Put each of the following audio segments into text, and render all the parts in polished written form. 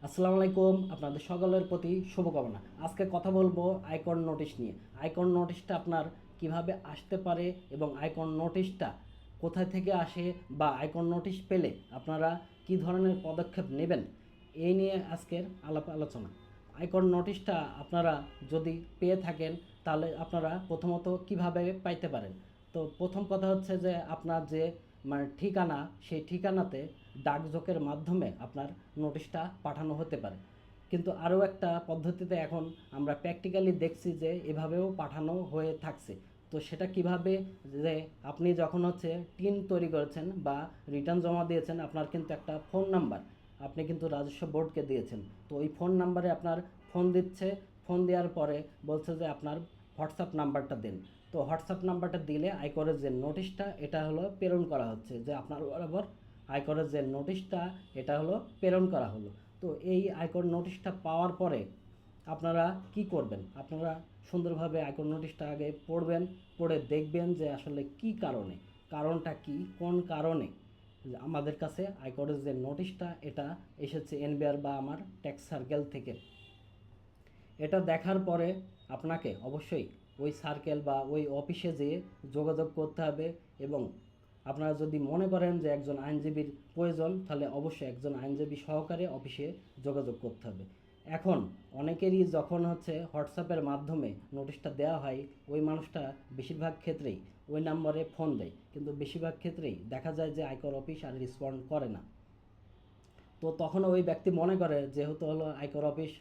আসসালামু আলাইকুম, আপনাদের সকলের প্রতি শুভকামনা। আজকে কথা বলবো আয়কর নোটিশ নিয়ে। আয়কর নোটিশটা আপনার কিভাবে আসতে পারে এবং আয়কর নোটিশটা কোথায় থেকে আসে বা আয়কর নোটিশ পেলে আপনারা কি ধরনের পদক্ষেপ নেবেন, এই নিয়ে আজকের আলোচনা। আয়কর নোটিশটা আপনারা যদি পেয়ে থাকেন তাহলে আপনারা প্রথমত কিভাবে পাইতে পারেন। তো প্রথম কথা হচ্ছে যে আপনার যে ঠিকানা, সেই ঠিকানাতে ডাকযোগের মাধ্যমে আপনার নোটিশটা পাঠানো হতে পারে। কিন্তু আরও একটা পদ্ধতিতে এখন আমরা প্র্যাকটিক্যালি দেখছি যে এভাবেও পাঠানো হয়ে থাকছে। তো সেটা কিভাবে, যে আপনি যখন টিন তৈরি করেছেন বা রিটার্ন জমা দিয়েছেন, আপনার কিন্তু একটা ফোন নাম্বার আপনি কিন্তু রাজস্ব বোর্ডকে দিয়েছেন। তো ওই ফোন নাম্বারে আপনার ফোন দিচ্ছে, ফোন দেওয়ার পরে বলছে যে আপনার হোয়াটসঅ্যাপ নাম্বারটা দিন। তো হোয়াটসঅ্যাপ নাম্বারটা দিলে আয়করের যে নোটিশটা এটা হলো প্রেরণ করা হচ্ছে, যে আপনার বরাবর আয়করের যে নোটিশটা এটা হলো প্রেরণ করা হলো। তো এই আয়কর নোটিশটা পাওয়ার পরে আপনারা কি করবেন? আপনারা সুন্দরভাবে আয়কর নোটিশটা আগে পড়বেন, পড়ে দেখবেন যে আসলে কি কারণে, কারণটা কি, কোন কারণে আমাদের কাছে আয়করের যে নোটিশটা এটা এসেছে এনবিআর বা আমার ট্যাক্স সার্কেল থেকে। এটা দেখার পরে আপনাকে অবশ্যই ওই সার্কেল বা ওই অফিসে যেয়ে যোগাযোগ করতে হবে। এবং আপনারা যদি মনে করেন যে একজন আইনজীবীর প্রয়োজন, তাহলে অবশ্যই একজন আইনজীবী সহকারে অফিসে যোগাযোগ করতে হবে। এখন অনেকেরই যখন হোয়াটসঅ্যাপের মাধ্যমে নোটিশটা দেওয়া হয়, ওই মানুষটা বেশিরভাগ ক্ষেত্রেই ওই নম্বরে ফোন দেয়, কিন্তু বেশিরভাগ ক্ষেত্রেই দেখা যায় যে আয়কর অফিস আর রেসপন্ড করে না। তো তখন ওই ব্যক্তি মনে করে যেহেতু হলো আয়কর অফিস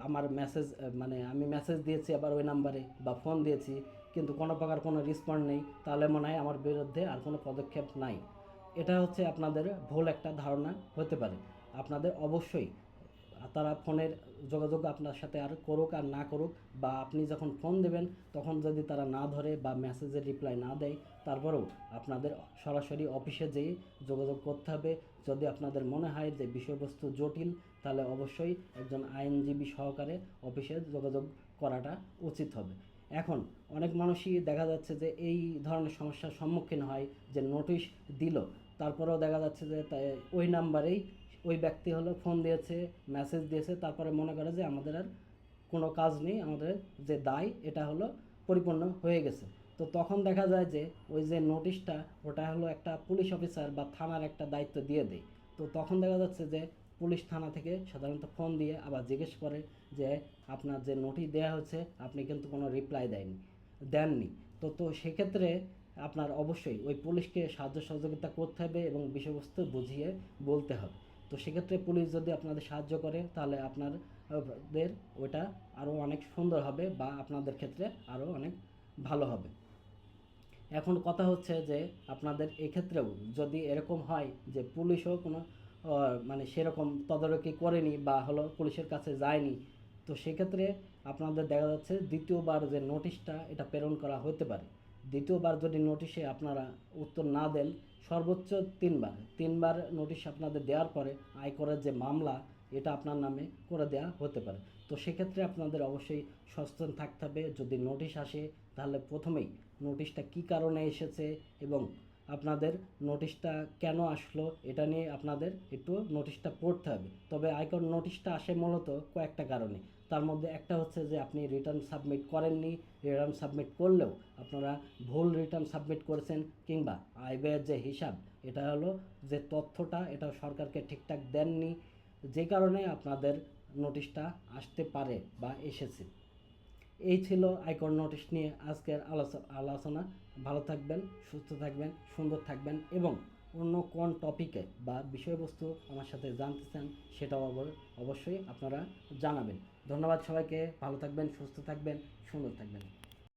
আমার মেসেজ, মানে আমি মেসেজ দিয়েছি আবার ওই নাম্বারে বা ফোন দিয়েছি, কিন্তু কোনো প্রকার কোনো রেসপন্ড নেই, তাহলে মনে হয় আমার বিরুদ্ধে আর কোনো পদক্ষেপ নাই। এটা আপনাদের ভুল একটা ধারণা হতে পারে। আপনাদের অবশ্যই তারা ফোনের যোগাযোগ আপনার সাথে আর করুক আর না করুক, বা আপনি যখন ফোন দেবেন তখন যদি তারা না ধরে বা মেসেজের রিপ্লাই না দেয়, তারপরেও আপনাদের সরাসরি অফিসে যেয়ে যোগাযোগ করতে হবে। যদি আপনাদের মনে হয় যে বিষয়বস্তু জটিল, তাহলে অবশ্যই একজন আইনজীবী সহকারে অফিসে যোগাযোগ করাটা উচিত হবে। এখন অনেক মানুষই দেখা যাচ্ছে যে এই ধরনের সমস্যার সম্মুখীন হয়, যে নোটিশ দিল, তারপরেও দেখা যাচ্ছে যে ওই নাম্বারেই ওই ব্যক্তি ফোন দিয়েছে, মেসেজ দিয়েছে, তারপরে মনে করে যে আমাদের আর কোনো কাজ নেই, আমাদের যে দায় এটা পরিপূর্ণ হয়ে গেছে। তো তখন দেখা যায় যে ওই যে নোটিশটা ওটা একটা পুলিশ অফিসার বা থানার একটা দায়িত্ব দিয়ে দেয়। তো তখন দেখা যাচ্ছে যে পুলিশ থানা থেকে সাধারণত ফোন দিয়ে আবার জিজ্ঞেস করে যে আপনার যে নোটিশ দেওয়া হচ্ছে আপনি কিন্তু কোনো রিপ্লাই দেননি। তো সেক্ষেত্রে আপনার অবশ্যই ওই পুলিশকে সাহায্য সহযোগিতা করতে হবে এবং বিষয়বস্তু বুঝিয়ে বলতে হবে। তো সেক্ষেত্রে পুলিশ যদি আপনাদের সাহায্য করে তাহলে আপনাদের ওটা আরও অনেক সুন্দর হবে বা আপনাদের ক্ষেত্রে আরও অনেক ভালো হবে। এখন কথা হচ্ছে যে আপনাদের এক্ষেত্রেও যদি এরকম হয় যে পুলিশও কোনো মানে সেরকম তদারকি করেনি বা পুলিশের কাছে যায়নি, তো সেক্ষেত্রে আপনাদের দেখা যাচ্ছে দ্বিতীয়বার যে নোটিশটা এটা প্রেরণ করা হতে পারে। দ্বিতীয়বার যদি নোটিশে আপনারা উত্তর না দেন, সর্বোচ্চ তিনবার নোটিশ আপনাদের দেওয়ার পরে আয়করের যে মামলা এটা আপনার নামে করে দেওয়া হতে পারে। তো সেক্ষেত্রে আপনাদের অবশ্যই সচেতন থাকতে হবে। যদি নোটিশ আসে তাহলে প্রথমেই নোটিশটা কী কারণে এসেছে এবং আপনাদের নোটিশটা কেন আসলো এটা নিয়ে আপনাদের একটু নোটিশটা পড়তে হবে। তবে আয়কর নোটিশটা আসে মূলত কয়েকটা কারণে। তার মধ্যে একটা হচ্ছে যে আপনি রিটার্ন সাবমিট করেননি, রিটার্ন সাবমিট করলেও আপনারা ভুল রিটার্ন সাবমিট করেছেন, কিংবা আয় ব্যয়ের যে হিসাব এটা যে তথ্যটা এটা সরকারকে ঠিকঠাক দেননি, যে কারণে আপনাদের নোটিশটা আসতে পারে বা এসেছে। এই ছিল আয়কর নোটিশ নিয়ে আজকের আলোচনা। ভালো থাকবেন, সুস্থ থাকবেন, সুন্দর থাকবেন এবং অন্য কোন টপিকে বা বিষয়বস্তু আমার সাথে জানতে চান সেটাও অবশ্যই আপনারা জানাবেন। ধন্যবাদ সবাইকে। ভালো থাকবেন, সুস্থ থাকবেন, সুন্দর থাকবেন।